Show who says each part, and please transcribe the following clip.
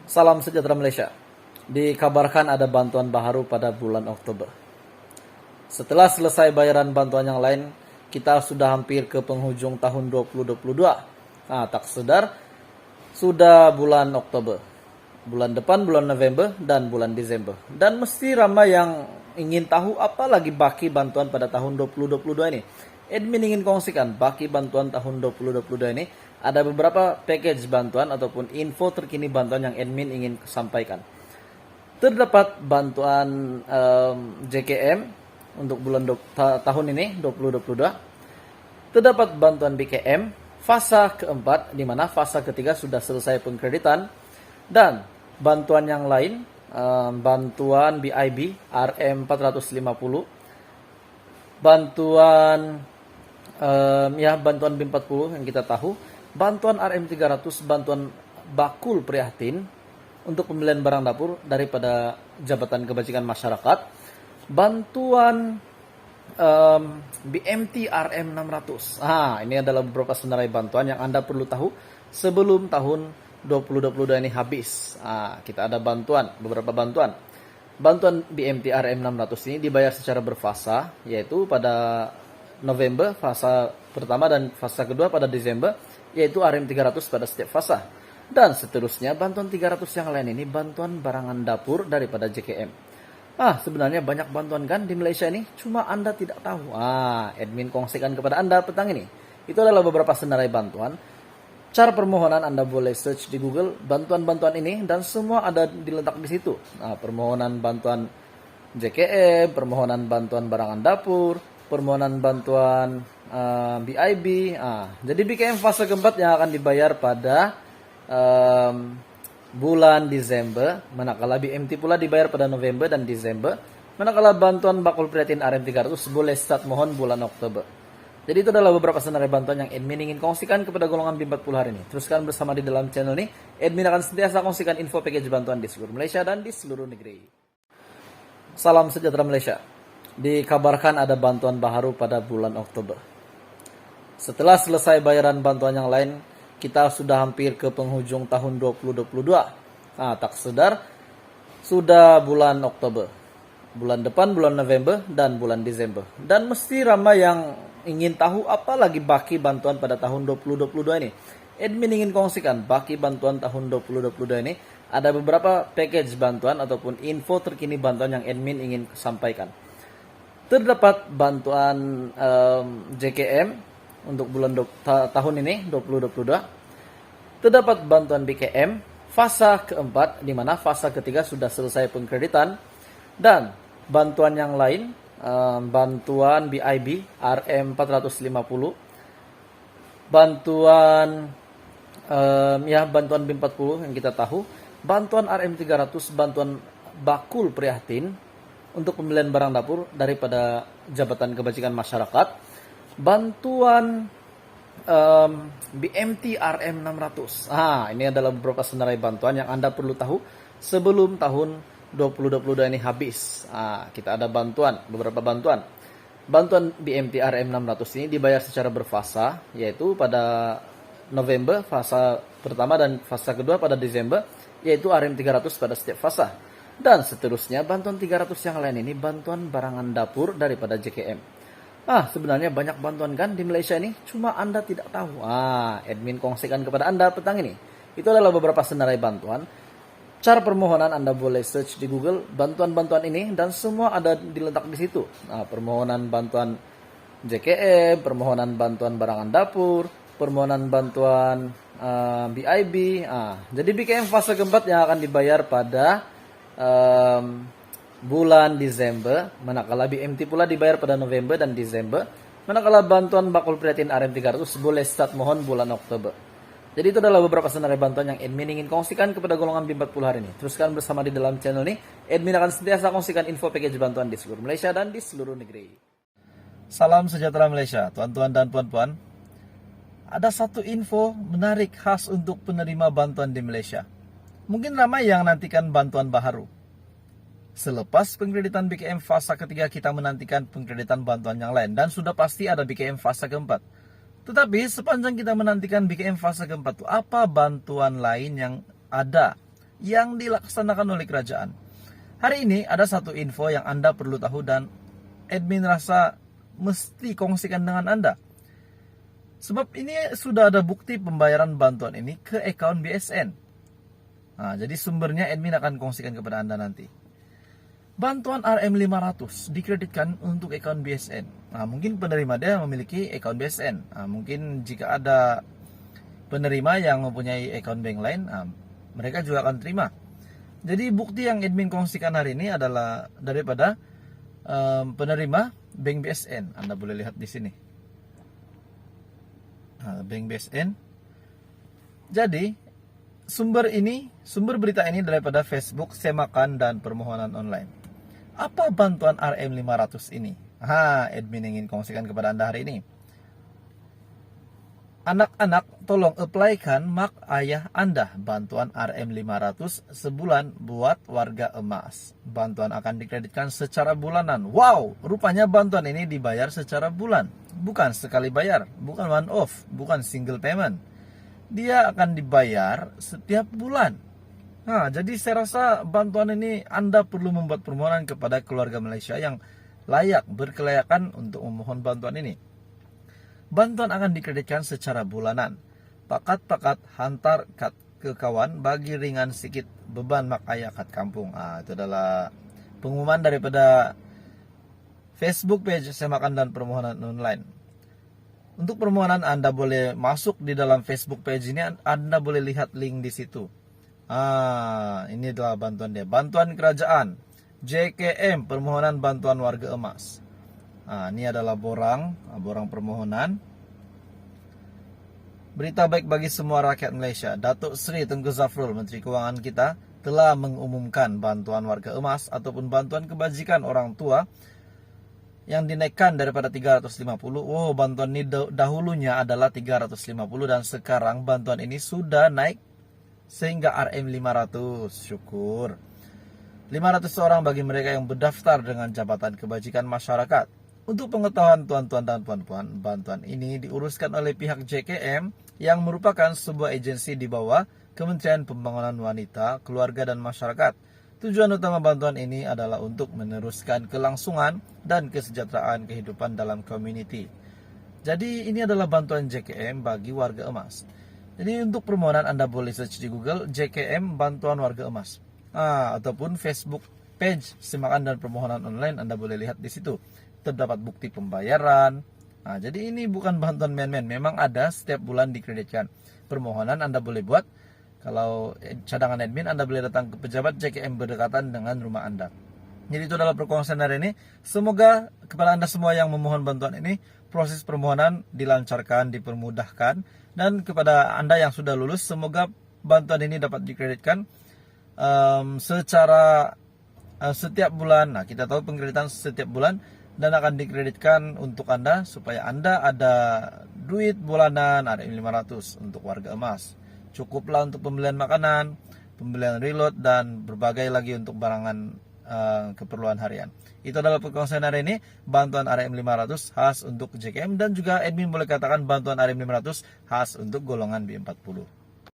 Speaker 1: Salam sejahtera Malaysia. Dikabarkan ada bantuan baru pada bulan Oktober. Setelah selesai bayaran bantuan yang lain, kita sudah hampir ke penghujung tahun 2022. Nah, tak sedar, sudah bulan Oktober. Bulan depan bulan November dan bulan Desember. Dan mesti ramai yang ingin tahu apa lagi baki bantuan pada tahun 2022 ini. Admin ingin kongsikan baki bantuan tahun 2022 ini. Ada beberapa package bantuan ataupun info terkini bantuan yang admin ingin sampaikan. Terdapat bantuan JKM untuk bulan tahun ini 2022. Terdapat bantuan BKM fasa keempat, di mana fasa ketiga sudah selesai pengkreditan, dan bantuan yang lain, bantuan BIB RM450, bantuan bantuan B40 yang kita tahu, bantuan RM300, bantuan bakul prihatin untuk pembelian barang dapur daripada Jabatan Kebajikan Masyarakat, bantuan BMT RM600. Ini adalah beberapa senarai bantuan yang Anda perlu tahu sebelum tahun 2022 ini habis. Kita ada beberapa bantuan. Bantuan BMT RM600 ini dibayar secara berfasa, yaitu pada November fasa pertama dan fasa kedua pada Desember, yaitu RM300 pada setiap fasa. Dan seterusnya bantuan 300 yang lain ini bantuan barangan dapur daripada JKM. Sebenarnya banyak bantuan kan di Malaysia ini, cuma Anda tidak tahu. Admin kongsikan kepada Anda petang ini. Itu adalah beberapa senarai bantuan. Cara permohonan Anda boleh search di Google bantuan-bantuan ini dan semua ada diletak di situ. Permohonan bantuan JKM, permohonan bantuan barangan dapur, permohonan bantuan BIB. Jadi BKM fase keempat yang akan dibayar pada bulan Desember, manakala BMT pula dibayar pada November dan Desember, manakala bantuan bakul prihatin RM300 boleh start mohon bulan Oktober. Jadi itu adalah beberapa senarai bantuan yang admin ingin kongsikan kepada golongan B40 hari ini. Teruskan bersama di dalam channel ini. Admin akan sentiasa kongsikan info package bantuan di seluruh Malaysia dan di seluruh negeri. Salam sejahtera Malaysia. Dikabarkan ada bantuan baru pada bulan Oktober. Setelah selesai bayaran bantuan yang lain, kita sudah hampir ke penghujung tahun 2022. Tak sedar, sudah bulan Oktober. Bulan depan bulan November dan bulan Desember. Dan mesti ramai yang ingin tahu apa lagi baki bantuan pada tahun 2022 ini. Admin ingin kongsikan baki bantuan tahun 2022 ini. Ada beberapa package bantuan ataupun info terkini bantuan yang admin ingin sampaikan. Terdapat bantuan JKM untuk bulan tahun ini 2022. Terdapat bantuan BKM fasa keempat, di mana fasa ketiga sudah selesai pengkreditan, dan bantuan yang lain, bantuan BIB RM450, bantuan bantuan B40 yang kita tahu, bantuan RM300, bantuan bakul prihatin untuk pembelian barang dapur daripada Jabatan Kebajikan Masyarakat, bantuan BMT RM600. Ini adalah beberapa senarai bantuan yang Anda perlu tahu sebelum tahun 2022 ini habis. Kita ada beberapa bantuan. Bantuan BMT RM600 ini dibayar secara berfasa, yaitu pada November fasa pertama dan fasa kedua pada Desember, yaitu RM300 pada setiap fasa. Dan seterusnya bantuan 300 yang lain ini bantuan barangan dapur daripada JKM. Sebenarnya banyak bantuan kan di Malaysia ini, cuma Anda tidak tahu. Admin kongsikan kepada Anda petang ini. Itu adalah beberapa senarai bantuan. Cara permohonan Anda boleh search di Google bantuan-bantuan ini dan semua ada diletak di situ. Permohonan bantuan JKM, permohonan bantuan barangan dapur, permohonan bantuan BIB. Jadi BKM fase keempat yang akan dibayar pada bulan Desember, manakala BMT pula dibayar pada November dan Desember, manakala bantuan bakul prihatin RM300 boleh start mohon bulan Oktober. Jadi itu adalah beberapa senarai bantuan yang admin ingin kongsikan kepada golongan B40 hari ini. Teruskan bersama di dalam channel ini. Admin akan sentiasa kongsikan info package bantuan di seluruh Malaysia dan di seluruh negeri. Salam sejahtera Malaysia, tuan-tuan dan puan-puan. Ada satu info menarik khas untuk penerima bantuan di Malaysia. Mungkin ramai yang nantikan bantuan baharu. Selepas pengkreditan BKM fasa ketiga, kita menantikan pengkreditan bantuan yang lain. Dan sudah pasti ada BKM fasa keempat. Tetapi sepanjang kita menantikan BKM fase keempat, apa bantuan lain yang ada yang dilaksanakan oleh kerajaan. Hari ini ada satu info yang Anda perlu tahu dan admin rasa mesti kongsikan dengan Anda. Sebab ini sudah ada bukti pembayaran bantuan ini ke account BSN. Nah, jadi sumbernya admin akan kongsikan kepada Anda nanti. Bantuan RM500 dikreditkan untuk account BSN. Nah, mungkin penerima dia memiliki account BSN. Nah, mungkin jika ada penerima yang mempunyai account bank lain, mereka juga akan terima. Jadi bukti yang admin kongsikan hari ini adalah daripada penerima bank BSN. Anda boleh lihat di sini. Bank BSN. Jadi sumber berita ini daripada Facebook, Semakan, dan Permohonan Online. Apa bantuan RM500 ini? Admin ingin kongsikan kepada Anda hari ini. Anak-anak, tolong apply-kan mak ayah Anda bantuan RM500 sebulan buat warga emas. Bantuan akan dikreditkan secara bulanan. Wow, rupanya bantuan ini dibayar secara bulan. Bukan sekali bayar, bukan one off, bukan single payment. Dia akan dibayar setiap bulan. Jadi saya rasa bantuan ini Anda perlu membuat permohonan kepada keluarga Malaysia yang layak, berkelayakan untuk memohon bantuan ini. Bantuan akan dikreditkan secara bulanan. Pakat-pakat hantar kat ke kawan bagi ringan sikit beban mak ayah kat kampung. Itu adalah pengumuman daripada Facebook page Semakan dan Permohonan Online. Untuk permohonan Anda boleh masuk di dalam Facebook page ini, Anda boleh lihat link di situ. Ini adalah bantuan dia. Bantuan kerajaan JKM, permohonan bantuan warga emas. Ini adalah borang permohonan. Berita baik bagi semua rakyat Malaysia. Datuk Seri Tengku Zafrul, Menteri Kewangan kita, telah mengumumkan bantuan warga emas ataupun bantuan kebajikan orang tua yang dinaikkan daripada 350. Bantuan ini dahulunya adalah 350 dan sekarang bantuan ini sudah naik sehingga RM500. Syukur. 500 orang bagi mereka yang berdaftar dengan Jabatan Kebajikan Masyarakat. Untuk pengetahuan tuan-tuan dan puan-puan, bantuan ini diuruskan oleh pihak JKM yang merupakan sebuah agensi di bawah Kementerian Pembangunan Wanita, Keluarga dan Masyarakat. Tujuan utama bantuan ini adalah untuk meneruskan kelangsungan dan kesejahteraan kehidupan dalam komuniti. Jadi ini adalah bantuan JKM bagi warga emas. Jadi untuk permohonan Anda boleh search di Google JKM Bantuan Warga Emas. Ataupun Facebook page Semakan dan Permohonan Online, Anda boleh lihat di situ. Terdapat bukti pembayaran. Jadi ini bukan bantuan main-main, memang ada setiap bulan dikreditkan. Permohonan Anda boleh buat. Kalau cadangan admin, Anda boleh datang ke pejabat JKM berdekatan dengan rumah Anda. Jadi itu adalah perkongsian hari ini. Semoga kepada Anda semua yang memohon bantuan ini, proses permohonan dilancarkan, dipermudahkan. Dan kepada Anda yang sudah lulus, semoga bantuan ini dapat dikreditkan secara setiap bulan. Kita tahu pengkreditan setiap bulan dan akan dikreditkan untuk Anda supaya Anda ada duit bulanan RM500 untuk warga emas. Cukuplah untuk pembelian makanan, pembelian reload, dan berbagai lagi untuk barangan keperluan harian. Itu adalah perkongsian hari ini, bantuan RM500 khas untuk JKM, dan juga admin boleh katakan bantuan RM500 khas untuk golongan B40.